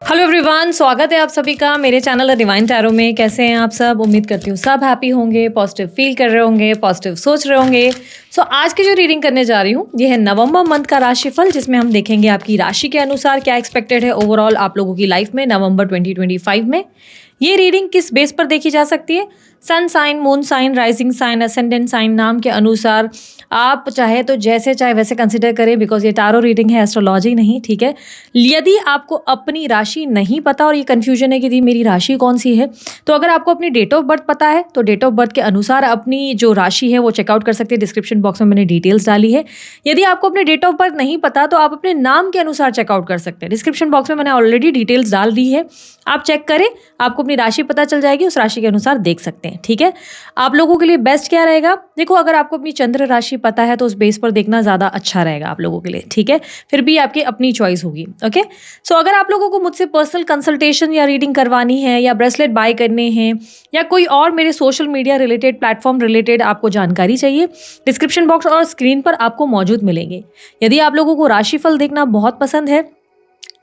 Hello everyone, स्वागत है आप सभी का मेरे चैनल द डिवाइन टैरो में। कैसे हैं आप सब? उम्मीद करती हूँ सब हैप्पी होंगे, पॉजिटिव फील कर रहे होंगे, पॉजिटिव सोच रहे होंगे। आज की जो रीडिंग करने जा रही हूँ ये है नवंबर मंथ का राशिफल, जिसमें हम देखेंगे आपकी राशि के अनुसार क्या एक्सपेक्टेड है ओवरऑल आप लोगों की लाइफ में नवंबर 2025 में। ये रीडिंग किस बेस पर देखी जा सकती है? Sun sign, moon sign, rising sign, ascendant sign नाम के अनुसार आप चाहे तो जैसे चाहे वैसे कंसिडर करें, बिकॉज ये टारो रीडिंग है, एस्ट्रोलॉजी नहीं, ठीक है। यदि आपको अपनी राशि नहीं पता और ये कंफ्यूजन है कि मेरी राशि कौन सी है, तो अगर आपको अपनी डेट ऑफ बर्थ पता है तो डेट ऑफ बर्थ के अनुसार अपनी जो राशि है वो चेकआउट कर सकते हैं। डिस्क्रिप्शन बॉक्स में मैंने डिटेल्स डाली है। यदि आपको अपने डेट ऑफ बर्थ नहीं पता तो आप अपने नाम के अनुसार चेकआउट कर सकते हैं। डिस्क्रिप्शन बॉक्स में मैंने ऑलरेडी डिटेल्स डाल दी है, आप चेक करें, आपको अपनी राशि पता चल जाएगी, उस राशि के अनुसार देख सकते हैं, ठीक है। आप लोगों के लिए बेस्ट क्या रहेगा? देखो, अगर आपको अपनी चंद्र राशि पता है तो उस बेस पर देखना ज़्यादा अच्छा रहेगा आप लोगों के लिए, ठीक है। फिर भी आपकी अपनी चॉइस होगी, ओके। अगर आप लोगों को मुझसे पर्सनल कंसल्टेशन या रीडिंग करवानी है या ब्रेसलेट बाय करने हैं या कोई और मेरे social media related platform related आपको जानकारी चाहिए, डिस्क्रिप्शन बॉक्स और स्क्रीन पर आपको मौजूद मिलेंगे। यदि आप लोगों को राशिफल देखना बहुत पसंद है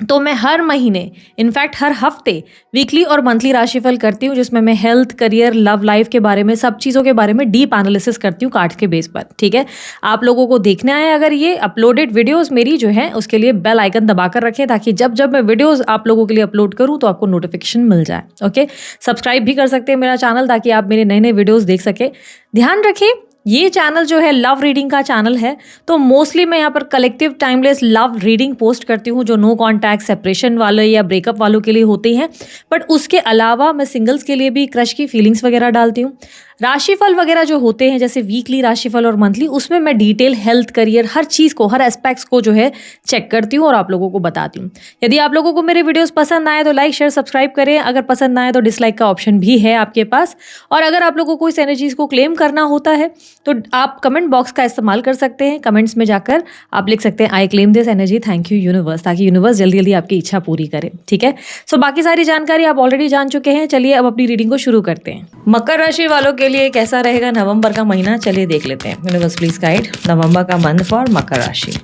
तो मैं हर महीने, इनफैक्ट हर हफ्ते वीकली और मंथली राशिफल करती हूँ, जिसमें मैं हेल्थ, करियर, लव लाइफ के बारे में, सब चीज़ों के बारे में डीप एनालिसिस करती हूँ कार्ड्स के बेस पर, ठीक है। आप लोगों को देखना है अगर ये अपलोडेड वीडियोस मेरी जो है, उसके लिए बेल आइकन दबाकर रखें ताकि जब जब मैं वीडियोस आप लोगों के लिए अपलोड करूँ तो आपको नोटिफिकेशन मिल जाए, ओके। सब्सक्राइब भी कर सकते हैं मेरा चैनल ताकि आप मेरे नए नए वीडियोज़ देख सकें। ध्यान रखें, ये चैनल जो है लव रीडिंग का चैनल है, तो मोस्टली मैं यहाँ पर collective timeless love reading post करती हूँ जो नो कॉन्टैक्ट, सेपरेशन वाले या ब्रेकअप वालों के लिए होती हैं। बट उसके अलावा मैं सिंगल्स के लिए भी क्रश की फीलिंग्स वगैरह डालती हूँ। राशिफल वगैरह जो होते हैं जैसे वीकली राशिफल और मंथली, उसमें मैं डिटेल हेल्थ, करियर, हर चीज़ को, हर एस्पेक्ट्स को जो है चेक करती हूँ और आप लोगों को बताती हूँ। यदि आप लोगों को मेरे वीडियोस पसंद आए तो लाइक, शेयर, सब्सक्राइब करें। अगर पसंद आए तो डिसलाइक का ऑप्शन भी है आपके पास। और अगर आप लोगों को इस एनर्जीज को क्लेम करना होता है तो आप कमेंट बॉक्स का इस्तेमाल कर सकते हैं। कमेंट्स में जाकर आप लिख सकते हैं I claim this energy, thank you universe, ताकि यूनिवर्स जल्दी जल्दी आपकी इच्छा पूरी करे, ठीक है। बाकी सारी जानकारी आप ऑलरेडी जान चुके हैं। चलिए अब अपनी रीडिंग को शुरू करते हैं। मकर राशि वालों के लिए कैसा रहेगा नवंबर का महीना, चलिए देख लेते हैं। यूनिवर्स प्लीज गाइड नवंबर का मंथ फॉर मकर राशि।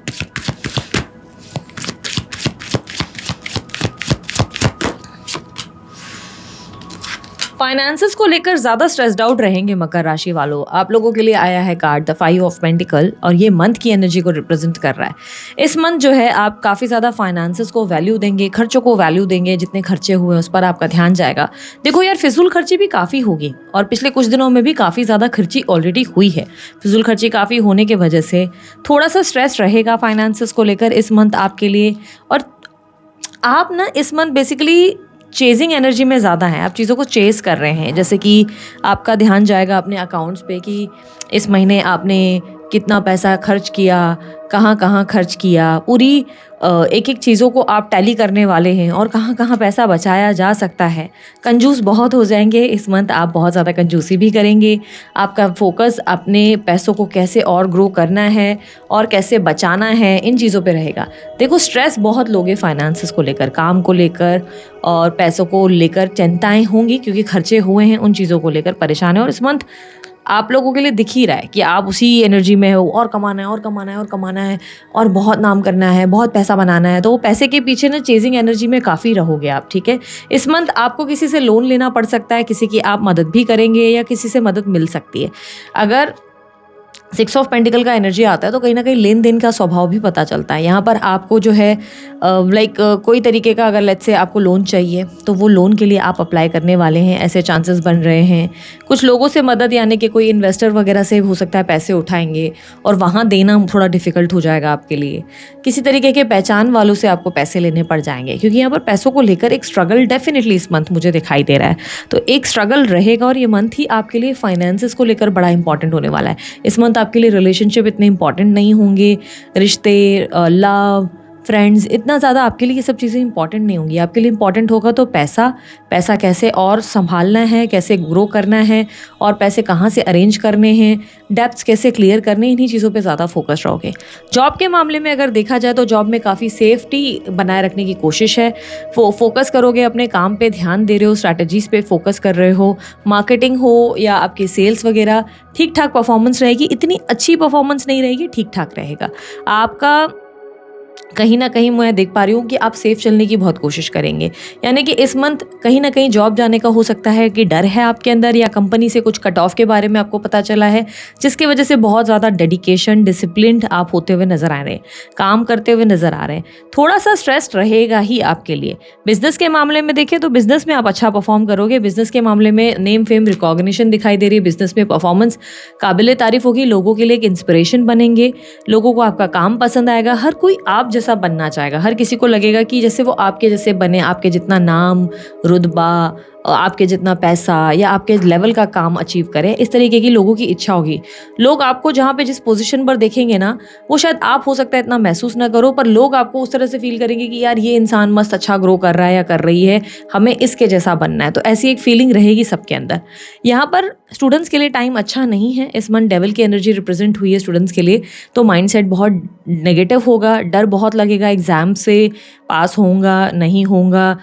फाइनेंसेस को लेकर ज़्यादा स्ट्रेस्ड आउट रहेंगे मकर राशि वालों। आप लोगों के लिए आया है कार्ड द 5 ऑफ पेंटिकल और ये मंथ की एनर्जी को रिप्रेजेंट कर रहा है। इस मंथ जो है आप काफ़ी ज़्यादा फाइनेंसेस को वैल्यू देंगे, खर्चों को वैल्यू देंगे। जितने खर्चे हुए उस पर आपका ध्यान जाएगा। देखो यार, फिजूल खर्ची भी काफ़ी होगी और पिछले कुछ दिनों में भी काफ़ी ज़्यादा खर्ची ऑलरेडी हुई है। फिजूल खर्ची काफ़ी होने की वजह से थोड़ा सा स्ट्रेस रहेगा फाइनेंसेस को लेकर इस मंथ आपके लिए। और आप ना इस मंथ बेसिकली चेजिंग एनर्जी में ज़्यादा हैं, आप चीज़ों को चेज़ कर रहे हैं। जैसे कि आपका ध्यान जाएगा अपने अकाउंट्स पे कि इस महीने आपने कितना पैसा खर्च किया, कहाँ कहाँ खर्च किया, पूरी एक एक चीज़ों को आप टैली करने वाले हैं और कहाँ कहाँ पैसा बचाया जा सकता है। कंजूस बहुत हो जाएंगे इस मंथ, आप बहुत ज़्यादा कंजूसी भी करेंगे। आपका फोकस अपने पैसों को कैसे और ग्रो करना है और कैसे बचाना है, इन चीज़ों पे रहेगा। देखो, स्ट्रेस बहुत लोगे फाइनेंसेस को लेकर, काम को लेकर और पैसों को लेकर चिंताएँ होंगी क्योंकि खर्चे हुए हैं, उन चीज़ों को लेकर परेशान है। और इस मंथ आप लोगों के लिए दिख ही रहा है कि आप उसी एनर्जी में हो, और कमाना है और कमाना है और कमाना है और बहुत नाम करना है, बहुत पैसा बनाना है। तो वो पैसे के पीछे ना चेजिंग एनर्जी में काफ़ी रहोगे आप, ठीक है। इस मंथ आपको किसी से लोन लेना पड़ सकता है, किसी की आप मदद भी करेंगे या किसी से मदद मिल सकती है। अगर 6 ऑफ पेंटिकल का एनर्जी आता है तो कहीं ना कहीं लेन देन का स्वभाव भी पता चलता है। यहाँ पर आपको जो है कोई तरीके का अगर लेट्स से आपको लोन चाहिए तो वो लोन के लिए आप अप्लाई करने वाले हैं, ऐसे चांसेस बन रहे हैं। कुछ लोगों से मदद, यानी कि कोई इन्वेस्टर वगैरह से हो सकता है पैसे उठाएंगे और वहाँ देना थोड़ा डिफिकल्ट हो जाएगा आपके लिए। किसी तरीके के पहचान वालों से आपको पैसे लेने पड़ जाएंगे क्योंकि यहाँ पर पैसों को लेकर एक स्ट्रगल डेफिनेटली इस मंथ मुझे दिखाई दे रहा है। तो एक स्ट्रगल रहेगा और ये मंथ ही आपके लिए फाइनेंसेस को लेकर बड़ा इंपॉर्टेंट होने वाला है। इस मंथ आपके लिए रिलेशनशिप इतने इंपॉर्टेंट नहीं होंगे, रिश्ते, लव, फ्रेंड्स, इतना ज़्यादा आपके लिए ये सब चीज़ें इंपॉर्टेंट नहीं होंगी। आपके लिए इंपॉर्टेंट होगा तो पैसा कैसे और संभालना है, कैसे ग्रो करना है और पैसे कहाँ से अरेंज करने हैं, डेब्ट्स कैसे क्लियर करने हैं, इन्हीं चीज़ों पे ज़्यादा फोकस रहोगे। जॉब के मामले में अगर देखा जाए तो जॉब में काफ़ी सेफ्टी बनाए रखने की कोशिश है। फोकस करोगे, अपने काम पे ध्यान दे रहे हो, स्ट्रैटेजीज पे फोकस कर रहे हो, मार्केटिंग हो या आपके सेल्स वगैरह, ठीक ठाक परफॉर्मेंस रहेगी। इतनी अच्छी परफॉर्मेंस नहीं रहेगी, ठीक ठाक रहेगा। आपका कहीं ना कहीं मैं देख पा रही हूँ कि आप सेफ चलने की बहुत कोशिश करेंगे। यानी कि इस मंथ कहीं ना कहीं जॉब जाने का हो सकता है कि डर है आपके अंदर, या कंपनी से कुछ कट ऑफ के बारे में आपको पता चला है, जिसकी वजह से बहुत ज़्यादा डेडिकेशन डिसिप्लिन्ड आप होते हुए नजर आ रहे हैं, काम करते हुए नजर आ रहे हैं। थोड़ा सा स्ट्रेस रहेगा ही आपके लिए। बिजनेस के मामले में देखें तो बिजनेस में आप अच्छा परफॉर्म करोगे। बिजनेस के मामले में नेम फेम रिकॉग्निशन दिखाई दे रही है। बिजनेस में परफॉर्मेंस काबिल तारीफ होगी, लोगों के लिए एक इंस्पिरेशन बनेंगे, लोगों को आपका काम पसंद आएगा। हर कोई आप जैसा बनना चाहेगा, हर किसी को लगेगा कि जैसे वो आपके जैसे बने, आपके जितना नाम रुतबा, आपके जितना पैसा या आपके लेवल का काम अचीव करें। इस तरीके की लोगों की इच्छा होगी। लोग आपको जहाँ पे जिस पोजीशन पर देखेंगे ना, वो शायद आप हो सकता है इतना महसूस ना करो, पर लोग आपको उस तरह से फील करेंगे कि यार ये इंसान मस्त अच्छा ग्रो कर रहा है या कर रही है, हमें इसके जैसा बनना है। तो ऐसी एक फीलिंग रहेगी सबके अंदर। यहाँ पर स्टूडेंट्स के लिए टाइम अच्छा नहीं है। इस मंथ डेविल की एनर्जी रिप्रेजेंट हुई है स्टूडेंट्स के लिए, तो माइंडसेट बहुत नेगेटिव होगा, डर बहुत लगेगा, एग्जाम से पास होऊंगा नहीं होऊंगा,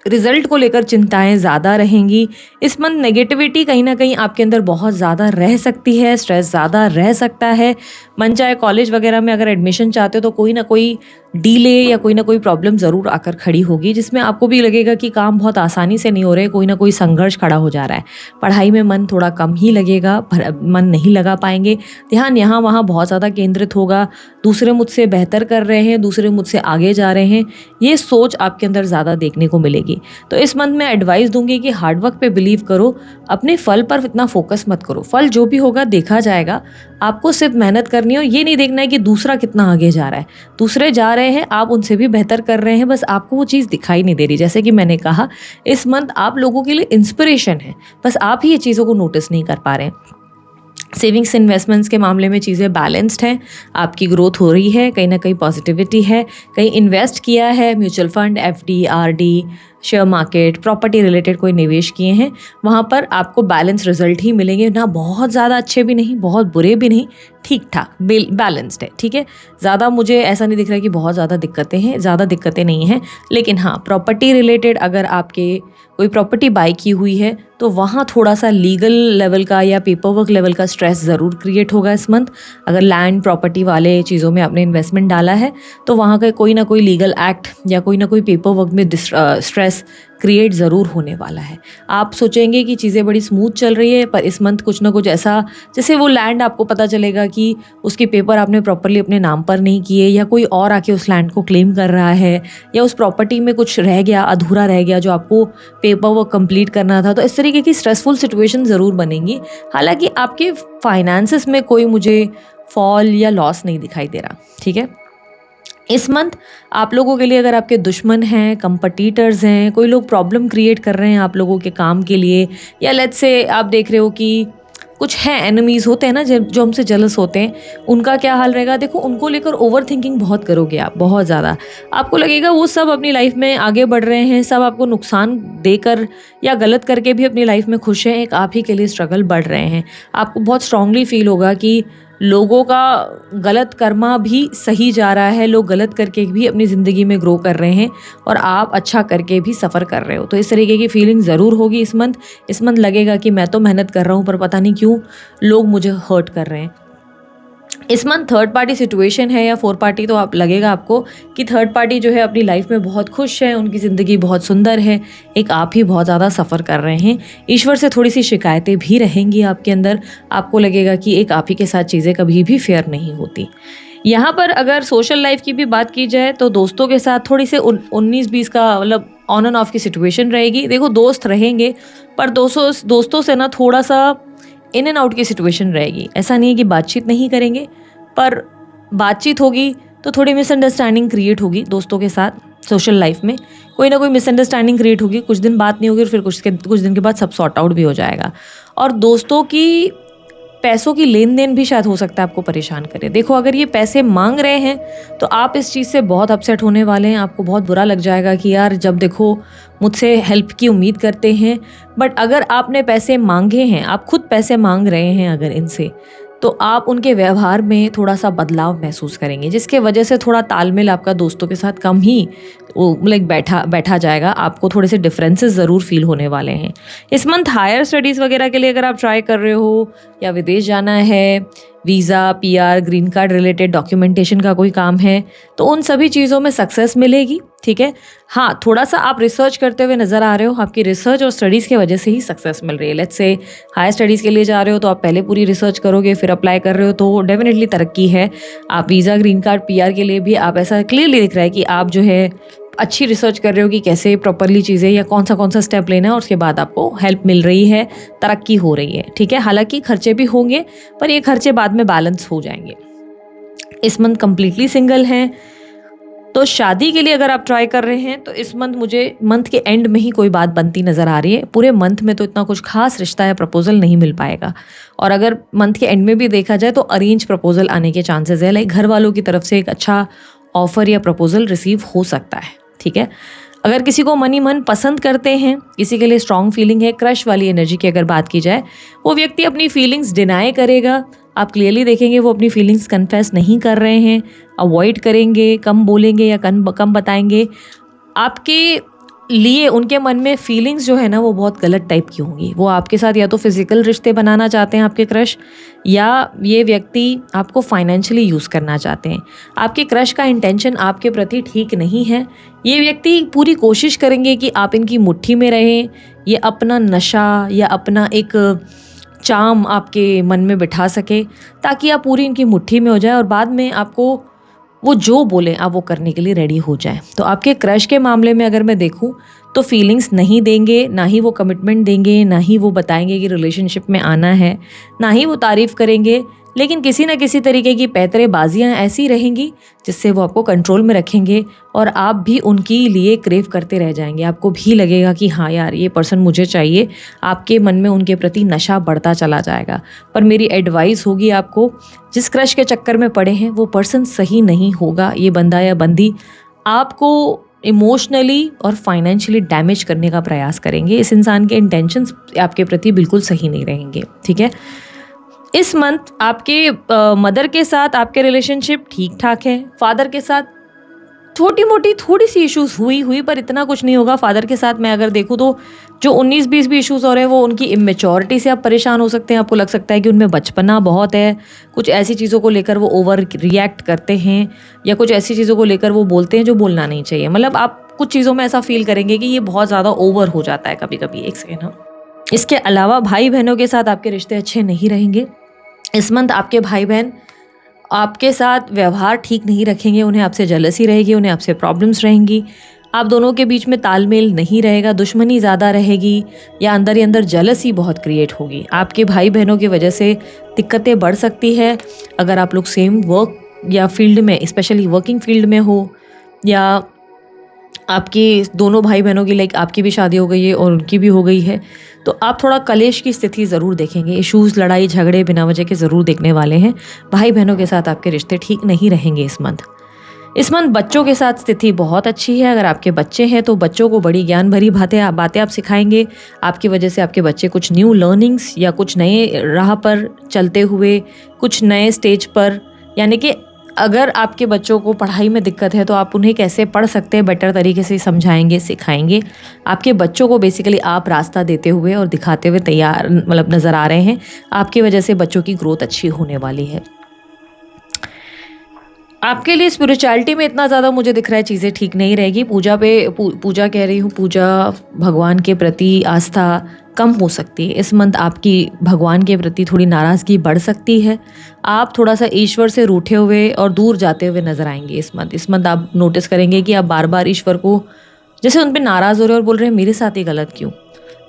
रिजल्ट को लेकर चिंताएं ज़्यादा रहेंगी। इस मंथ नेगेटिविटी कहीं ना कहीं आपके अंदर बहुत ज़्यादा रह सकती है, स्ट्रेस ज़्यादा रह सकता है। मन चाहे कॉलेज वगैरह में अगर एडमिशन चाहते हो तो कोई ना कोई डीले या कोई ना कोई प्रॉब्लम ज़रूर आकर खड़ी होगी, जिसमें आपको भी लगेगा कि काम बहुत आसानी से नहीं हो रहे, कोई ना कोई संघर्ष खड़ा हो जा रहा है। पढ़ाई में मन थोड़ा कम ही लगेगा, मन नहीं लगा पाएंगे, ध्यान यहाँ वहाँ बहुत ज़्यादा केंद्रित होगा। दूसरे मुझसे बेहतर कर रहे हैं, दूसरे मुझसे आगे जा रहे हैं, ये सोच आपके अंदर ज़्यादा देखने को मिलेगी। तो इस मंथ में एडवाइस दूंगी कि हार्डवर्क पे बिलीव करो, अपने फल पर इतना फोकस मत करो। फल जो भी होगा देखा जाएगा, आपको सिर्फ मेहनत करनी हो। ये नहीं देखना है कि दूसरा कितना आगे जा रहा है, दूसरे जा रहे हैं, आप उनसे भी बेहतर कर रहे हैं, बस आपको वो चीज़ दिखाई नहीं दे रही। जैसे कि मैंने कहा, इस मंथ आप लोगों के लिए इंस्पिरेशन है, बस आप ही ये चीज़ों को नोटिस नहीं कर पा रहे हैं। सेविंग्स इन्वेस्टमेंट्स के मामले में चीज़ें बैलेंस्ड हैं, आपकी ग्रोथ हो रही है, कहीं ना कहीं पॉजिटिविटी है, कहीं इन्वेस्ट किया है, mutual fund, FD, RD, share market, property related कोई निवेश किए हैं, वहाँ पर आपको बैलेंस रिजल्ट ही मिलेंगे। ना बहुत ज़्यादा अच्छे भी नहीं, बहुत बुरे भी नहीं, ठीक ठाक बैलेंस्ड है, ठीक है। ज़्यादा मुझे ऐसा नहीं दिख रहा कि बहुत ज़्यादा दिक्कतें हैं, ज़्यादा दिक्कतें नहीं हैं। लेकिन हाँ, प्रॉपर्टी रिलेटेड अगर आपके कोई प्रॉपर्टी बाई की हुई है तो वहाँ थोड़ा सा लीगल लेवल का या पेपर वर्क लेवल का स्ट्रेस ज़रूर क्रिएट होगा इस मंथ। अगर लैंड प्रॉपर्टी वाले चीज़ों में आपने इन्वेस्टमेंट डाला है तो वहाँ का कोई ना कोई लीगल एक्ट या कोई ना कोई पेपर वर्क में स्ट्रेस क्रिएट ज़रूर होने वाला है। आप सोचेंगे कि चीज़ें बड़ी स्मूथ चल रही है, पर इस मंथ कुछ ना कुछ ऐसा, जैसे वो लैंड आपको पता चलेगा कि उसके पेपर आपने प्रॉपरली अपने नाम पर नहीं किए, या कोई और आके उस लैंड को क्लेम कर रहा है, या उस प्रॉपर्टी में कुछ रह गया, अधूरा रह गया जो आपको पेपर वर्क कंप्लीट करना था। तो इस तरीके की स्ट्रेसफुल सिचुएशन ज़रूर बनेंगी। हालांकि आपके फाइनेंसेस में कोई मुझे फॉल या लॉस नहीं दिखाई दे रहा, ठीक है। इस मंथ आप लोगों के लिए अगर आपके दुश्मन हैं, कंपटीटर्स हैं, कोई लोग प्रॉब्लम क्रिएट कर रहे हैं आप लोगों के काम के लिए, या लेट्स से आप देख रहे हो कि कुछ हैं एनिमीज़ होते हैं ना जो हमसे जेलस होते हैं, उनका क्या हाल रहेगा। देखो, उनको लेकर ओवर थिंकिंग बहुत करोगे आप, बहुत ज़्यादा। आपको लगेगा वो सब अपनी लाइफ में आगे बढ़ रहे हैं, सब आपको नुकसान देकर या गलत करके भी अपनी लाइफ में खुश हैं, एक आप ही के लिए स्ट्रगल बढ़ रहे हैं। आपको बहुत स्ट्रांगली फील होगा कि लोगों का गलत कर्मा भी सही जा रहा है, लोग गलत करके भी अपनी ज़िंदगी में ग्रो कर रहे हैं और आप अच्छा करके भी सफ़र कर रहे हो। तो इस तरीके की फीलिंग ज़रूर होगी इस मंथ। इस मंथ लगेगा कि मैं तो मेहनत कर रहा हूँ पर पता नहीं क्यों लोग मुझे हर्ट कर रहे हैं। इस मंथ थर्ड पार्टी सिचुएशन है या फोर पार्टी, तो आप लगेगा आपको कि थर्ड पार्टी जो है अपनी लाइफ में बहुत खुश है, उनकी ज़िंदगी बहुत सुंदर है, एक आप ही बहुत ज़्यादा सफ़र कर रहे हैं। ईश्वर से थोड़ी सी शिकायतें भी रहेंगी आपके अंदर। आपको लगेगा कि एक आप ही के साथ चीज़ें कभी भी फेयर नहीं होती। यहाँ पर अगर सोशल लाइफ की भी बात की जाए तो दोस्तों के साथ थोड़ी से 19-20 का मतलब ऑन एंड ऑफ की सिचुएशन रहेगी। देखो, दोस्त रहेंगे पर दोस्तों से ना थोड़ा सा इन एंड आउट की सिचुएशन रहेगी। ऐसा नहीं है कि बातचीत नहीं करेंगे, पर बातचीत होगी तो थोड़ी मिसअंडरस्टैंडिंग क्रिएट होगी दोस्तों के साथ। सोशल लाइफ में कोई ना कोई मिसअंडरस्टैंडिंग क्रिएट होगी, कुछ दिन बात नहीं होगी और फिर कुछ दिन के बाद सब सॉर्ट आउट भी हो जाएगा। और दोस्तों की पैसों की लेन देन भी शायद हो सकता है आपको परेशान करे। देखो, अगर ये पैसे मांग रहे हैं तो आप इस चीज़ से बहुत अपसेट होने वाले हैं। आपको बहुत बुरा लग जाएगा कि यार जब देखो मुझसे हेल्प की उम्मीद करते हैं, बट अगर आपने पैसे मांगे हैं, आप खुद पैसे मांग रहे हैं अगर इनसे, तो आप उनके व्यवहार में थोड़ा सा बदलाव महसूस करेंगे, जिसके वजह से थोड़ा तालमेल आपका दोस्तों के साथ कम ही बैठा जाएगा। आपको थोड़े से डिफरेंसेस ज़रूर फील होने वाले हैं। इस मंथ हायर स्टडीज़ वगैरह के लिए अगर आप ट्राई कर रहे हो या विदेश जाना है visa, PR, green card related documentation का कोई काम है तो उन सभी चीज़ों में सक्सेस मिलेगी। ठीक है, हाँ, थोड़ा सा आप रिसर्च करते हुए नज़र आ रहे हो, आपकी रिसर्च और स्टडीज़ की वजह से ही सक्सेस मिल रही है। लेट्स से हायर स्टडीज़ के लिए जा रहे हो तो आप पहले पूरी रिसर्च करोगे, फिर अप्लाई कर रहे हो तो डेफिनेटली तरक्की है। आप वीज़ा, ग्रीन कार्ड, पीआर के लिए भी आप ऐसा क्लियरली दिख रहा है कि आप जो है अच्छी रिसर्च कर रहे हो कि कैसे प्रॉपरली चीज़ें या कौन सा स्टेप लेना है, और उसके बाद आपको हेल्प मिल रही है, तरक्की हो रही है। ठीक है, हालांकि खर्चे भी होंगे पर ये खर्चे बाद में बैलेंस हो जाएंगे। इस मंथ कंप्लीटली सिंगल हैं तो शादी के लिए अगर आप ट्राई कर रहे हैं तो इस मंथ मुझे मंथ के एंड में ही कोई बात बनती नज़र आ रही है। पूरे मंथ में तो इतना कुछ खास रिश्ता या प्रपोजल नहीं मिल पाएगा, और अगर मंथ के एंड में भी देखा जाए तो अरेंज प्रपोजल आने के चांसेस है। लाइक घर वालों की तरफ से एक अच्छा ऑफर या प्रपोजल रिसीव हो सकता है। ठीक है, अगर किसी को मन ही मन पसंद करते हैं, किसी के लिए स्ट्रॉन्ग फीलिंग है, क्रश वाली एनर्जी की अगर बात की जाए, वो व्यक्ति अपनी फीलिंग्स डिनाई करेगा। आप क्लियरली देखेंगे वो अपनी फीलिंग्स कन्फेस नहीं कर रहे हैं, अवॉइड करेंगे, कम बोलेंगे या कम बताएंगे। आपके लिए उनके मन में फीलिंग्स जो है ना वो बहुत गलत टाइप की होंगी। वो आपके साथ या तो फिजिकल रिश्ते बनाना चाहते हैं आपके क्रश, या ये व्यक्ति आपको फाइनेंशियली यूज़ करना चाहते हैं। आपके क्रश का इंटेंशन आपके प्रति ठीक नहीं है। ये व्यक्ति पूरी कोशिश करेंगे कि आप इनकी मुट्ठी में रहें, ये अपना नशा या अपना एक चार्म आपके मन में बिठा सके ताकि आप पूरी इनकी मुट्ठी में हो जाए, और बाद में आपको वो जो बोले आप वो करने के लिए रेडी हो जाए। तो आपके क्रश के मामले में अगर मैं देखूं तो फीलिंग्स नहीं देंगे, ना ही वो कमिटमेंट देंगे, ना ही वो बताएंगे कि रिलेशनशिप में आना है, ना ही वो तारीफ़ करेंगे, लेकिन किसी न किसी तरीके की पैतरेबाजियाँ ऐसी रहेंगी जिससे वो आपको कंट्रोल में रखेंगे, और आप भी उनके लिए क्रेव करते रह जाएंगे। आपको भी लगेगा कि हाँ यार ये पर्सन मुझे चाहिए, आपके मन में उनके प्रति नशा बढ़ता चला जाएगा। पर मेरी एडवाइस होगी आपको, जिस क्रश के चक्कर में पड़े हैं वो पर्सन सही नहीं होगा। ये बंदा या बंदी आपको इमोशनली और फाइनेंशियली डैमेज करने का प्रयास करेंगे। इस इंसान के इंटेंशंस आपके प्रति बिल्कुल सही नहीं रहेंगे। ठीक है, इस मंथ आपके मदर के साथ आपके रिलेशनशिप ठीक ठाक है। फादर के साथ छोटी मोटी थोड़ी सी इश्यूज हुई पर इतना कुछ नहीं होगा। फादर के साथ मैं अगर देखूँ तो जो 19-20 भी इश्यूज हो रहे हैं वो उनकी इमेच्योरिटी से आप परेशान हो सकते हैं। आपको लग सकता है कि उनमें बचपना बहुत है, कुछ ऐसी चीज़ों को लेकर वो ओवर रिएक्ट करते हैं, या कुछ ऐसी चीज़ों को लेकर वो बोलते हैं जो बोलना नहीं चाहिए। मतलब आप कुछ चीज़ों में ऐसा फील करेंगे कि ये बहुत ज़्यादा ओवर हो जाता है कभी कभी। एक सेकेंड। इसके अलावा भाई बहनों के साथ आपके रिश्ते अच्छे नहीं रहेंगे। इस मंथ आपके भाई बहन आपके साथ व्यवहार ठीक नहीं रखेंगे, उन्हें आपसे जलसी रहेगी, उन्हें आपसे प्रॉब्लम्स रहेंगी, आप दोनों के बीच में तालमेल नहीं रहेगा, दुश्मनी ज़्यादा रहेगी, या अंदर ही अंदर जलसी बहुत क्रिएट होगी। आपके भाई बहनों की वजह से दिक्कतें बढ़ सकती है। अगर आप लोग सेम वर्क या फील्ड में, स्पेशली वर्किंग फील्ड में हो, या आपके दोनों भाई बहनों की लाइक आपकी भी शादी हो गई है और उनकी भी हो गई है, तो आप थोड़ा कलेश की स्थिति ज़रूर देखेंगे। इश्यूज़, लड़ाई झगड़े बिना वजह के ज़रूर देखने वाले हैं। भाई बहनों के साथ आपके रिश्ते ठीक नहीं रहेंगे इस मंथ। बच्चों के साथ स्थिति बहुत अच्छी है। अगर आपके बच्चे हैं तो बच्चों को बड़ी ज्ञान भरी बातें आप सिखाएंगे। आपकी वजह से आपके बच्चे कुछ न्यू लर्निंग्स या कुछ नए राह पर चलते हुए, कुछ नए स्टेज पर, यानी कि अगर आपके बच्चों को पढ़ाई में दिक्कत है तो आप उन्हें कैसे पढ़ सकते हैं बेटर तरीके से समझाएंगे, सिखाएंगे। आपके बच्चों को बेसिकली आप रास्ता देते हुए और दिखाते हुए तैयार नज़र आ रहे हैं। आपकी वजह से बच्चों की ग्रोथ अच्छी होने वाली है। आपके लिए स्पिरिचुअलिटी में इतना ज़्यादा मुझे दिख रहा है चीज़ें ठीक नहीं रहेगी। पूजा कह रही हूँ, पूजा, भगवान के प्रति आस्था कम हो सकती है। इस मंथ आपकी भगवान के प्रति थोड़ी नाराज़गी बढ़ सकती है। आप थोड़ा सा ईश्वर से रूठे हुए और दूर जाते हुए नजर आएंगे इस मंथ आप नोटिस करेंगे कि आप बार बार ईश्वर को जैसे उन पर नाराज़ हो रहे हो और बोल रहे हैं मेरे साथ ये गलत क्यों,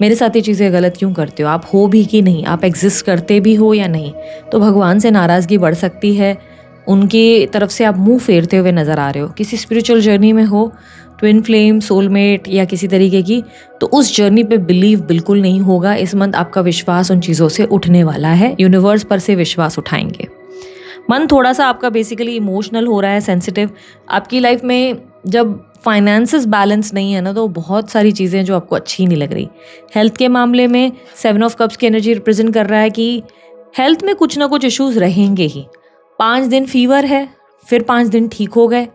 मेरे साथ ये चीज़ें गलत क्यों करते हो, आप हो भी कि नहीं, आप एग्जिस्ट करते भी हो या नहीं। तो भगवान से नाराज़गी बढ़ सकती है, उनकी तरफ से आप मुंह फेरते हुए नज़र आ रहे हो। किसी स्पिरिचुअल जर्नी में हो, ट्विन फ्लेम, सोलमेट या किसी तरीके की, तो उस जर्नी पे बिलीव बिल्कुल नहीं होगा। इस मंथ आपका विश्वास उन चीज़ों से उठने वाला है, यूनिवर्स पर से विश्वास उठाएंगे। मन थोड़ा सा आपका बेसिकली इमोशनल हो रहा है, सेंसिटिव। आपकी लाइफ में जब फाइनेंसेस बैलेंस नहीं है ना, तो बहुत सारी चीज़ें जो आपको अच्छी नहीं लग रही। हेल्थ के मामले में 7 ऑफ कप्स की एनर्जी रिप्रेजेंट कर रहा है कि हेल्थ में कुछ ना कुछ इश्यूज रहेंगे ही। 5 दिन फीवर है, फिर 5 दिन ठीक हो गए,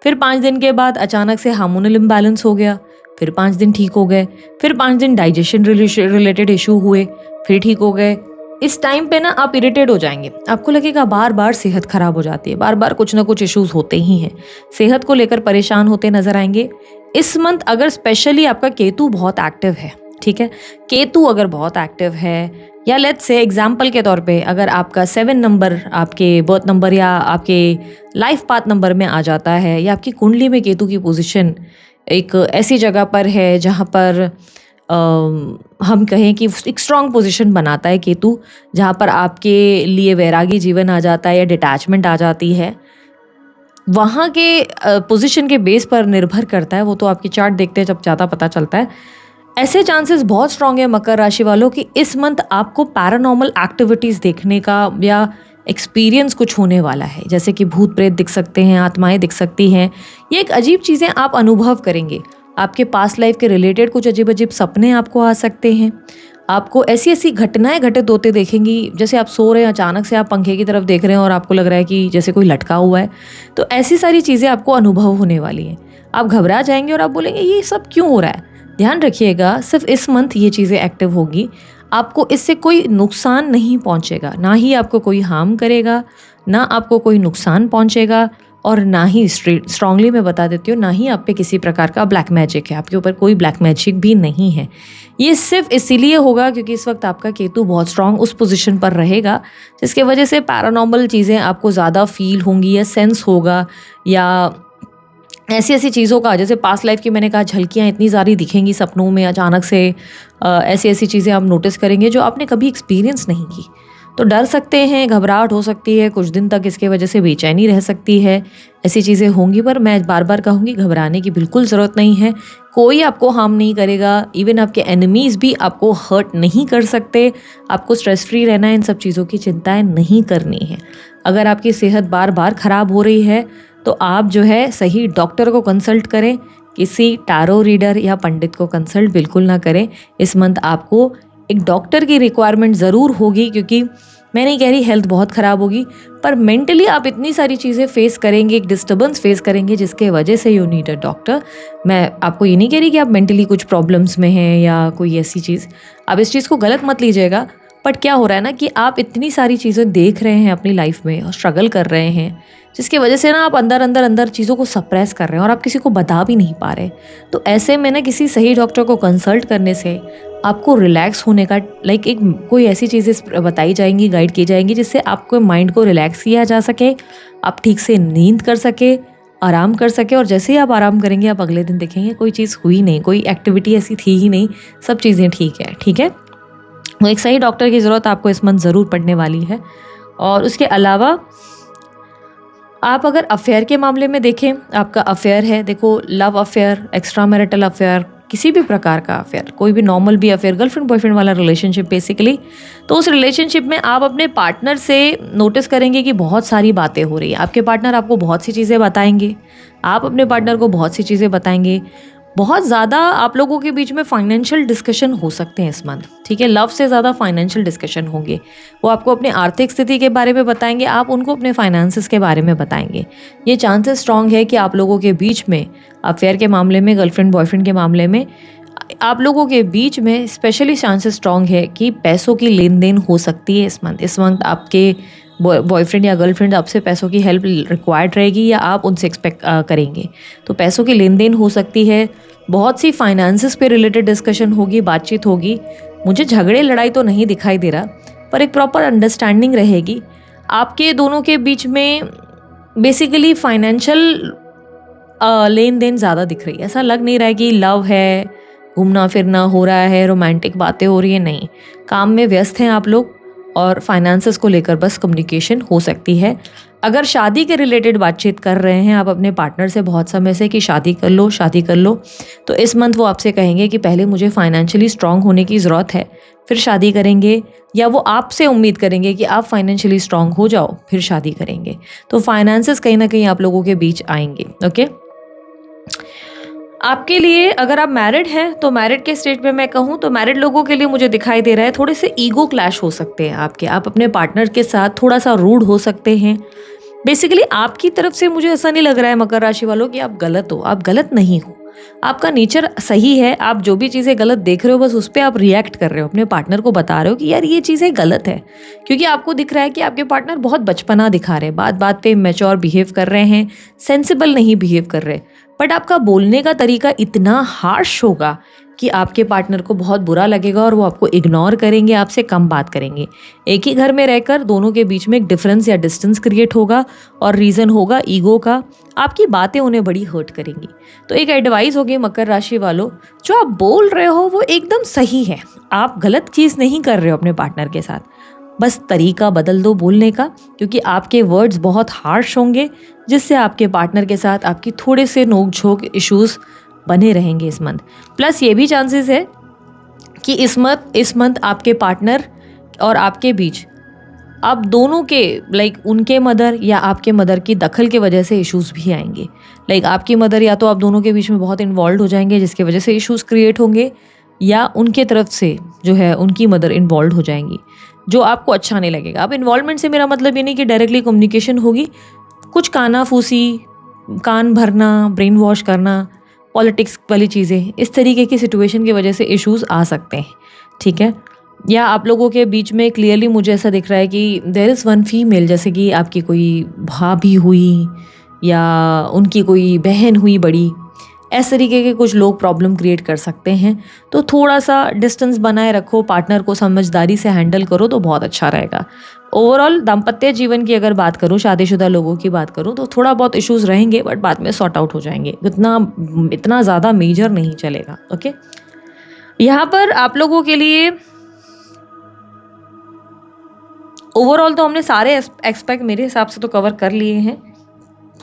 फिर 5 दिन के बाद अचानक से हार्मोनल इम्बैलेंस हो गया, फिर 5 दिन ठीक हो गए, फिर 5 दिन डाइजेशन रिलेटेड इशू हुए, फिर ठीक हो गए, इस टाइम पे ना आप इरिटेट हो जाएंगे, आपको लगेगा बार बार सेहत खराब हो जाती है, बार बार कुछ ना कुछ इश्यूज होते ही हैं, सेहत को लेकर परेशान होते नजर आएंगे। इस मंथ अगर स्पेशली आपका केतु बहुत एक्टिव है, ठीक है, केतु अगर बहुत एक्टिव है, या लेट्स से एग्जाम्पल के तौर पे अगर आपका 7 नंबर आपके बर्थ नंबर या आपके लाइफ पाथ नंबर में आ जाता है, या आपकी कुंडली में केतु की पोजीशन एक ऐसी जगह पर है जहाँ पर हम कहें कि एक स्ट्रांग पोजीशन बनाता है केतु, जहाँ पर आपके लिए वैरागी जीवन आ जाता है या डिटैचमेंट आ जाती है, वहाँ के पोजीशन के बेस पर निर्भर करता है, वो तो आपकी चार्ट देखते हैं जब ज़्यादा पता चलता है। ऐसे चांसेस बहुत स्ट्रांग है मकर राशि वालों कि इस मंथ आपको पैरानॉर्मल एक्टिविटीज़ देखने का या एक्सपीरियंस कुछ होने वाला है, जैसे कि भूत प्रेत दिख सकते हैं, आत्माएं दिख सकती हैं, ये एक अजीब चीज़ें आप अनुभव करेंगे। आपके पास्ट लाइफ के रिलेटेड कुछ अजीब अजीब सपने आपको आ सकते हैं, आपको ऐसी ऐसी घटनाएं घटित होते देखेंगी, जैसे आप सो रहे हैं अचानक से आप पंखे की तरफ देख रहे हैं और आपको लग रहा है कि जैसे कोई लटका हुआ है, तो ऐसी सारी चीज़ें आपको अनुभव होने वाली हैं। आप घबरा जाएंगे और आप बोलेंगे ये सब क्यों हो रहा है। ध्यान रखिएगा, सिर्फ इस मंथ ये चीज़ें एक्टिव होगी, आपको इससे कोई नुकसान नहीं पहुंचेगा, ना ही आपको कोई हार्म करेगा, ना आपको कोई नुकसान पहुंचेगा, और ना ही स्ट्रांगली मैं बता देती हूँ, ना ही आप पे किसी प्रकार का ब्लैक मैजिक है, आपके ऊपर कोई ब्लैक मैजिक भी नहीं है। ये सिर्फ इसीलिए होगा क्योंकि इस वक्त आपका केतु बहुत स्ट्रांग उस पोजीशन पर रहेगा, जिसके वजह से पैरानॉर्मल चीज़ें आपको ज़्यादा फील होंगी या सेंस होगा, या ऐसी ऐसी चीज़ों का, जैसे पास्ट लाइफ की मैंने कहा झलकियाँ इतनी सारी दिखेंगी सपनों में अचानक से, ऐसी ऐसी चीज़ें आप नोटिस करेंगे जो आपने कभी एक्सपीरियंस नहीं की। तो डर सकते हैं, घबराहट हो सकती है, कुछ दिन तक इसके वजह से बेचैनी रह सकती है, ऐसी चीज़ें होंगी। पर मैं बार बार कहूँगी घबराने की बिल्कुल ज़रूरत नहीं है, कोई आपको हार्म नहीं करेगा, इवन आपके एनिमीज़ भी आपको हर्ट नहीं कर सकते। आपको स्ट्रेस फ्री रहना है, इन सब चीज़ों की चिंताएं नहीं करनी है। अगर आपकी सेहत बार बार ख़राब हो रही है तो आप जो है सही डॉक्टर को कंसल्ट करें, किसी टैरो रीडर या पंडित को कंसल्ट बिल्कुल ना करें। इस मंथ आपको एक डॉक्टर की रिक्वायरमेंट ज़रूर होगी, क्योंकि मैं नहीं कह रही हेल्थ बहुत ख़राब होगी, पर मेंटली आप इतनी सारी चीज़ें फेस करेंगे, एक डिस्टर्बेंस फेस करेंगे जिसके वजह से यू नीड अ डॉक्टर। मैं आपको ये नहीं कह रही कि आप मेंटली कुछ प्रॉब्लम्स में हैं या कोई ऐसी चीज़, आप इस चीज़ को गलत मत लीजिएगा। बट क्या हो रहा है ना कि आप इतनी सारी चीज़ें देख रहे हैं अपनी लाइफ में और स्ट्रगल कर रहे हैं, जिसकी वजह से ना आप अंदर अंदर अंदर चीज़ों को सप्रेस कर रहे हैं और आप किसी को बता भी नहीं पा रहे। तो ऐसे में ना किसी सही डॉक्टर को कंसल्ट करने से आपको रिलैक्स होने का एक कोई ऐसी चीज़ें बताई जाएंगी, गाइड की जाएंगी, जिससे आपको माइंड को रिलैक्स किया जा सके, आप ठीक से नींद कर सके, आराम कर सके। और जैसे ही आप आराम करेंगे आप अगले दिन देखेंगे कोई चीज़ हुई नहीं, कोई एक्टिविटी ऐसी थी ही नहीं, सब चीज़ें ठीक है। ठीक है, तो एक सही डॉक्टर की ज़रूरत आपको इस मंथ ज़रूर पड़ने वाली है। और उसके अलावा आप अगर अफेयर के मामले में देखें, आपका अफेयर है, देखो love affair, extra marital affair, किसी भी प्रकार का अफेयर, कोई भी नॉर्मल भी अफेयर, गर्लफ्रेंड बॉयफ्रेंड वाला रिलेशनशिप बेसिकली, तो उस रिलेशनशिप में आप अपने पार्टनर से नोटिस करेंगे कि बहुत सारी बातें हो रही है। आपके पार्टनर आपको बहुत सी चीज़ें बताएंगे, आप अपने पार्टनर को बहुत सी चीज़ें बताएंगे। बहुत ज़्यादा आप लोगों के बीच में फाइनेंशियल डिस्कशन हो सकते हैं इस मंथ। ठीक है, लव से ज़्यादा फाइनेंशियल डिस्कशन होंगे। वो आपको अपने आर्थिक स्थिति के बारे में बताएंगे, आप उनको अपने फाइनेंसेस के बारे में बताएंगे। ये चांसेस स्ट्रांग है कि आप लोगों के बीच में अफेयर के मामले में, गर्लफ्रेंड बॉयफ्रेंड के मामले में, आप लोगों के बीच में स्पेशली चांसेस स्ट्रांग है कि पैसों की लेन देन हो सकती है इस मंथ। इस मंथ आपके बॉयफ्रेंड या गर्लफ्रेंड आपसे पैसों की हेल्प रिक्वायर्ड रहेगी या आप उनसे एक्सपेक्ट करेंगे, तो पैसों की लेन देन हो सकती है। बहुत सी फाइनेंसेस पे रिलेटेड डिस्कशन होगी, बातचीत होगी। मुझे झगड़े लड़ाई तो नहीं दिखाई दे रहा, पर एक प्रॉपर अंडरस्टैंडिंग रहेगी आपके दोनों के बीच में। बेसिकली फाइनेंशियल लेन देन ज़्यादा दिख रही है, ऐसा लग नहीं रहा है कि लव है, घूमना फिरना हो रहा है, रोमांटिक बातें हो रही है, नहीं। काम में व्यस्त हैं आप लोग और फाइनेंसेस को लेकर बस कम्युनिकेशन हो सकती है। अगर शादी के रिलेटेड बातचीत कर रहे हैं आप अपने पार्टनर से बहुत समय से कि शादी कर लो शादी कर लो, तो इस मंथ वो आपसे कहेंगे कि पहले मुझे फाइनेंशियली स्ट्रांग होने की ज़रूरत है, फिर शादी करेंगे, या वो आपसे उम्मीद करेंगे कि आप फाइनेंशियली स्ट्रांग हो जाओ फिर शादी करेंगे। तो फाइनेंसेस कहीं ना कहीं आप लोगों के बीच आएंगे। ओके, आपके लिए अगर आप मैरिड हैं तो मैरिड के स्टेज पे मैं कहूँ तो मैरिड लोगों के लिए मुझे दिखाई दे रहा है थोड़े से ईगो क्लैश हो सकते हैं आपके। आप अपने पार्टनर के साथ थोड़ा सा रूड हो सकते हैं। बेसिकली आपकी तरफ से मुझे ऐसा नहीं लग रहा है मकर राशि वालों कि आप गलत हो, आप गलत नहीं हो। आपका नेचर सही है, आप जो भी चीज़ें गलत देख रहे हो बस उस पर आप रिएक्ट कर रहे हो, अपने पार्टनर को बता रहे हो कि यार ये चीज़ें गलत है, क्योंकि आपको दिख रहा है कि आपके पार्टनर बहुत बचपना दिखा रहे हैं, बात बात पे मैच्योर बिहेव कर रहे हैं, सेंसिबल नहीं बिहेव कर रहे। बट आपका बोलने का तरीका इतना हार्श होगा कि आपके पार्टनर को बहुत बुरा लगेगा और वो आपको इग्नोर करेंगे, आपसे कम बात करेंगे। एक ही घर में रहकर दोनों के बीच में एक डिफरेंस या डिस्टेंस क्रिएट होगा और रीज़न होगा ईगो का। आपकी बातें उन्हें बड़ी हर्ट करेंगी। तो एक एडवाइस होगी मकर राशि वालों, जो आप बोल रहे हो वो एकदम सही है, आप गलत चीज़ नहीं कर रहे हो अपने पार्टनर के साथ, बस तरीका बदल दो बोलने का, क्योंकि आपके वर्ड्स बहुत हार्श होंगे जिससे आपके पार्टनर के साथ आपकी थोड़े से नोक झोंक इश्यूज़ बने रहेंगे इस मंथ। प्लस ये भी चांसेस है कि इस मंथ आपके पार्टनर और आपके बीच आप दोनों के उनके मदर या आपके मदर की दखल की वजह से इश्यूज़ भी आएंगे। आपकी मदर या तो आप दोनों के बीच में बहुत इन्वॉल्व हो जाएंगे जिसकी वजह से इश्यूज़ क्रिएट होंगे, या उनके तरफ से जो है उनकी मदर इन्वॉल्व हो जाएंगी, जो आपको अच्छा नहीं लगेगा। अब इन्वॉल्वमेंट से मेरा मतलब ये नहीं कि डायरेक्टली कम्युनिकेशन होगी, कुछ कानाफूसी, कान भरना, ब्रेन वॉश करना, पॉलिटिक्स वाली चीज़ें, इस तरीके की सिचुएशन की वजह से इश्यूज़ आ सकते हैं, ठीक है। या आप लोगों के बीच में क्लियरली मुझे ऐसा दिख रहा है कि देयर इज़ वन फीमेल, जैसे कि आपकी कोई भाभी हुई या उनकी कोई बहन हुई बड़ी, इस तरीके के कुछ लोग प्रॉब्लम क्रिएट कर सकते हैं। तो थोड़ा सा डिस्टेंस बनाए रखो, पार्टनर को समझदारी से हैंडल करो तो बहुत अच्छा रहेगा। ओवरऑल दाम्पत्य जीवन की अगर बात करूँ, शादीशुदा लोगों की बात करूँ, तो थोड़ा बहुत इश्यूज़ रहेंगे बट बाद में सॉर्ट आउट हो जाएंगे, इतना ज़्यादा मेजर नहीं चलेगा। ओके, यहाँ पर आप लोगों के लिए ओवरऑल तो हमने सारे एस्पेक्ट मेरे हिसाब से तो कवर कर लिए हैं।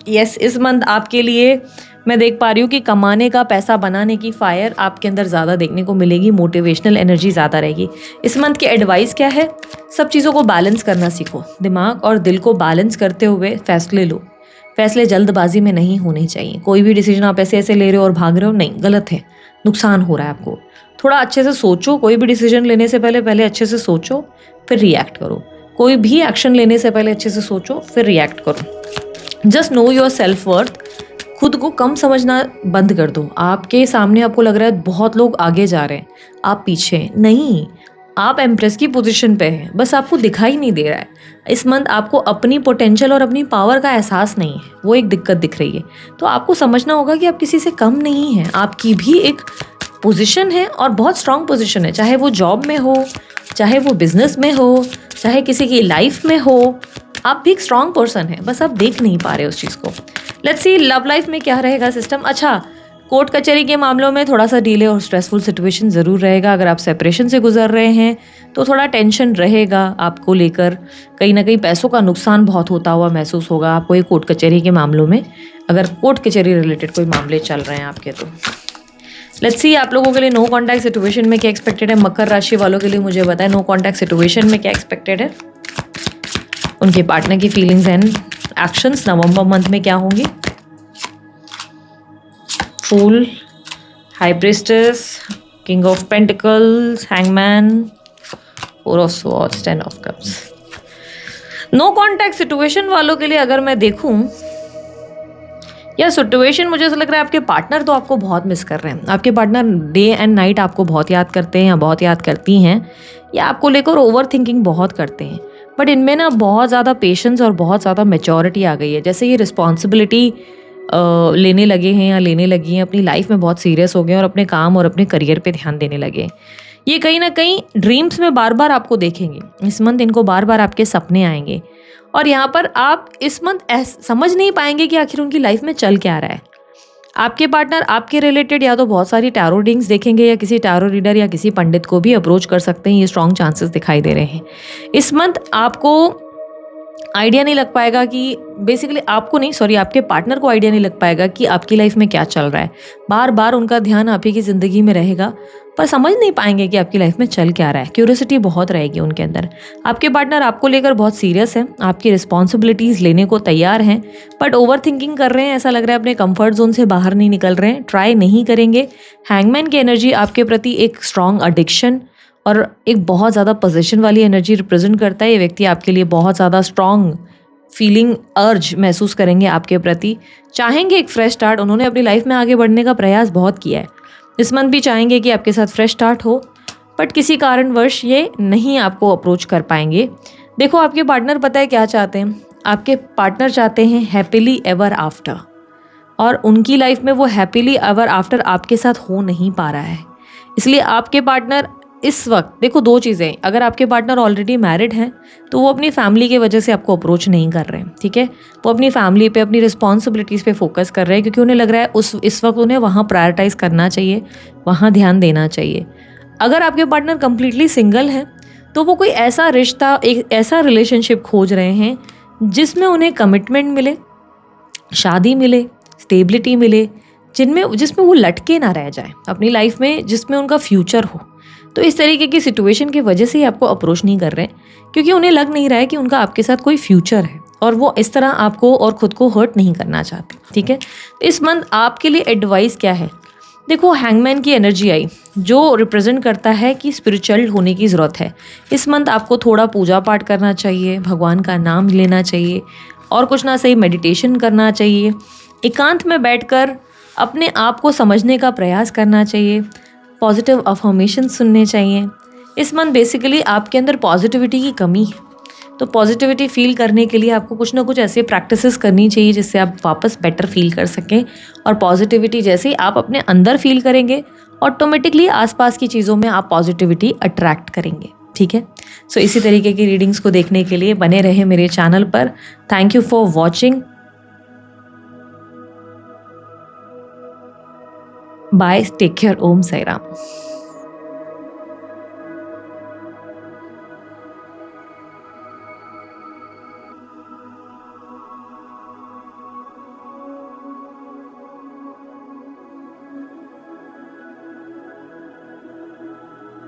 यस, इस मंथ आपके लिए मैं देख पा रही हूँ कि कमाने का, पैसा बनाने की फायर आपके अंदर ज़्यादा देखने को मिलेगी, मोटिवेशनल एनर्जी ज़्यादा रहेगी। इस मंथ की एडवाइस क्या है? सब चीज़ों को बैलेंस करना सीखो, दिमाग और दिल को बैलेंस करते हुए फैसले लो। फैसले जल्दबाजी में नहीं होने चाहिए। कोई भी डिसीजन आप ऐसे ले रहे हो और भाग रहे हो, नहीं, गलत है, नुकसान हो रहा है आपको। थोड़ा अच्छे से सोचो, कोई भी डिसीजन लेने से पहले अच्छे से सोचो फिर रिएक्ट करो। कोई भी एक्शन लेने से पहले अच्छे से सोचो फिर रिएक्ट करो। Just know your self worth. खुद को कम समझना बंद कर दो। आपके सामने आपको लग रहा है बहुत लोग आगे जा रहे हैं, आप पीछे हैं, नहीं, आप एम्प्रेस की पोजीशन पे हैं, बस आपको दिखाई नहीं दे रहा है। इस मंथ आपको अपनी पोटेंशियल और अपनी पावर का एहसास नहीं है, वो एक दिक्कत दिख रही है। तो आपको समझना होगा कि आप किसी से कम नहीं हैं, आपकी भी एक पोजीशन है और बहुत स्ट्रांग पोजीशन है, चाहे वो जॉब में हो, चाहे वो बिजनेस में हो, चाहे किसी की लाइफ में हो, आप भी एक स्ट्रांग पर्सन है, बस आप देख नहीं पा रहे उस चीज़ को। लेट्स सी लव लाइफ में क्या रहेगा सिस्टम। अच्छा, कोर्ट कचहरी के मामलों में थोड़ा सा डिले और स्ट्रेसफुल सिचुएशन ज़रूर रहेगा। अगर आप सेपरेशन से गुजर रहे हैं तो थोड़ा टेंशन रहेगा आपको लेकर, कहीं ना कहीं पैसों का नुकसान बहुत होता हुआ महसूस होगा आपको ये कोर्ट कचहरी के मामलों में, अगर कोर्ट कचहरी रिलेटेड कोई मामले चल रहे हैं आपके। तो लेट्स सी आप लोगों के लिए नो कॉन्टैक्ट सिचुएशन में क्या एक्सपेक्टेड है। मकर राशि वालों के लिए मुझे बताएं नो कॉन्टैक्ट सिचुएशन में क्या एक्सपेक्टेड है, उनके पार्टनर की feelings and actions November month में क्या होंगी। Fool, high priestess, king of pentacles, hangman, four of swords, ten of cups. No contact situation वालों के लिए अगर मैं देखूं या सिचुएशन, मुझे ऐसा लग रहा है आपके पार्टनर तो आपको बहुत मिस कर रहे हैं। आपके पार्टनर डे एंड नाइट आपको बहुत याद करते हैं या बहुत याद करती हैं, या आपको लेकर ओवर थिंकिंग बहुत करते हैं। बट इनमें ना बहुत ज़्यादा पेशेंस और बहुत ज़्यादा मैच्योरिटी आ गई है, जैसे ये रिस्पॉन्सिबिलिटी लेने लगे हैं या लेने लगी हैं, अपनी लाइफ में बहुत सीरियस हो गए और अपने काम और अपने करियर पे ध्यान देने लगे। ये कहीं ना कहीं ड्रीम्स में बार बार आपको देखेंगे इस मंथ, इनको बार बार आपके सपने आएंगे और यहाँ पर आप इस मंथ समझ नहीं पाएंगे कि आखिर उनकी लाइफ में चल क्या रहा है। आपके पार्टनर आपके रिलेटेड या तो बहुत सारी टैरो रीडिंग्स देखेंगे या किसी टैरो रीडर या किसी पंडित को भी अप्रोच कर सकते हैं। ये स्ट्रॉन्ग चांसेस दिखाई दे रहे हैं। इस मंथ आपको आइडिया नहीं लग पाएगा कि बेसिकली आपको नहीं, सॉरी, आपके पार्टनर को आइडिया नहीं लग पाएगा कि आपकी लाइफ में क्या चल रहा है। बार बार उनका ध्यान आप ही की ज़िंदगी में रहेगा पर समझ नहीं पाएंगे कि आपकी लाइफ में चल क्या रहा है। क्यूरियोसिटी बहुत रहेगी उनके अंदर। आपके पार्टनर आपको लेकर बहुत सीरियस हैं, आपकी रिस्पॉन्सिबिलिटीज़ लेने को तैयार हैं, बट ओवर थिंकिंग कर रहे हैं। ऐसा लग रहा है अपने कंफर्ट जोन से बाहर नहीं निकल रहे हैं, ट्राई नहीं करेंगे। हैंगमैन की एनर्जी आपके प्रति एक स्ट्रॉन्ग एडिक्शन और एक बहुत ज़्यादा पोजीशन वाली एनर्जी रिप्रेजेंट करता है। ये व्यक्ति आपके लिए बहुत ज़्यादा स्ट्रॉन्ग फीलिंग अर्ज महसूस करेंगे आपके प्रति, चाहेंगे एक फ्रेश स्टार्ट। उन्होंने अपनी लाइफ में आगे बढ़ने का प्रयास बहुत किया है, इस मंथ भी चाहेंगे कि आपके साथ फ्रेश स्टार्ट हो, बट किसी कारणवश ये नहीं आपको अप्रोच कर पाएंगे। देखो आपके पार्टनर पता है क्या चाहते हैं, आपके पार्टनर चाहते हैं हैप्पीली एवर आफ्टर, और उनकी लाइफ में वो हैप्पीली एवर आफ्टर आपके साथ हो नहीं पा रहा है। इसलिए आपके पार्टनर इस वक्त, देखो दो चीज़ें, अगर आपके पार्टनर ऑलरेडी मैरिड हैं तो वो अपनी फैमिली की वजह से आपको अप्रोच नहीं कर रहे हैं, ठीक है। वो अपनी फैमिली पे, अपनी रिस्पॉन्सिबिलिटीज़ पे फोकस कर रहे हैं, क्योंकि उन्हें लग रहा है इस वक्त उन्हें वहाँ प्रायोरिटाइज़ करना चाहिए, वहाँ ध्यान देना चाहिए। अगर आपके पार्टनर कम्प्लीटली सिंगल हैं तो वो कोई ऐसा रिश्ता, एक ऐसा रिलेशनशिप खोज रहे हैं जिसमें उन्हें कमिटमेंट मिले, शादी मिले, स्टेबिलिटी मिले, जिसमें वो लटके ना रह जाए अपनी लाइफ में, जिसमें उनका फ्यूचर हो। तो इस तरीके की सिचुएशन की वजह से ही आपको अप्रोच नहीं कर रहे हैं, क्योंकि उन्हें लग नहीं रहा है कि उनका आपके साथ कोई फ्यूचर है, और वो इस तरह आपको और खुद को हर्ट नहीं करना चाहते, ठीक है। तो इस मंथ आपके लिए एडवाइस क्या है, देखो हैंगमैन की एनर्जी आई, जो रिप्रेजेंट करता है कि स्पिरिचुअल होने की ज़रूरत है। इस मंथ आपको थोड़ा पूजा पाठ करना चाहिए, भगवान का नाम लेना चाहिए, और कुछ ना सही मेडिटेशन करना चाहिए, एकांत में बैठकर अपने आप को समझने का प्रयास करना चाहिए, पॉजिटिव अफर्मेशन सुनने चाहिए। इस मंथ बेसिकली आपके अंदर पॉजिटिविटी की कमी है, तो पॉजिटिविटी फील करने के लिए आपको कुछ ना कुछ ऐसे प्रैक्टिसेस करनी चाहिए जिससे आप वापस बेटर फील कर सकें। और पॉजिटिविटी जैसे ही आप अपने अंदर फील करेंगे, ऑटोमेटिकली आसपास की चीज़ों में आप पॉजिटिविटी अट्रैक्ट करेंगे, ठीक है। सो इसी तरीके की रीडिंग्स को देखने के लिए बने रहे मेरे चैनल पर। Thank you for watching. Bye, take care, Om Sai Ram.